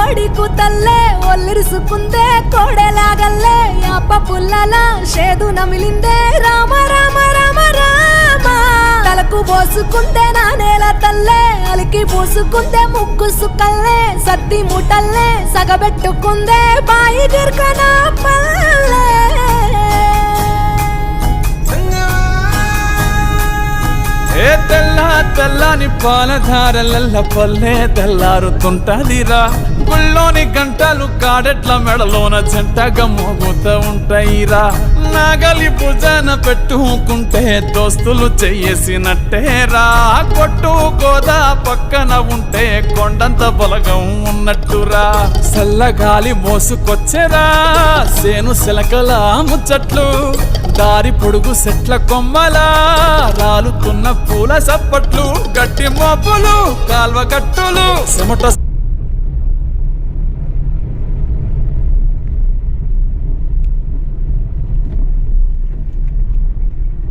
కోడి కూతల్లే ఒల్లిరుసుకుందే కోడెలాగల్లే యాప పుల్లల షేదు నమిలిందే రామ రామ రామ రామ తలకు పోసుకుందే నా నేల తల్లే అలికి పూసుకుందే ముగ్గు సుక్కల్లే సత్తి ముటల్లే సగబెట్టుకుందే బాయి గిర్కన పల్లె ఏ తెల్ల తెల్లని పాలధారలల్ల పల్లె తెల్లారుతుంటదిరా గుళ్ళోని గంటలు కాడెట్ల మెడలోన జంటగా మోగుతూ ఉంటాయిరా నాగలి భుజాన పెట్టుకుంటే దోస్తులు చెయ్యేసినట్టేరా కొట్టు గోదా పక్కన ఉంటే కొండంత బలగం ఉన్నట్టురా చల్లగాలి మోసుకొచ్చెరా సేను శిలకల ముచ్చట్లు దారి పొడుగు సెట్ల కొమ్మలా రాలుతున్న పూల సప్పట్లు గట్టి మోపులు కాల్వ గట్టులు చెమట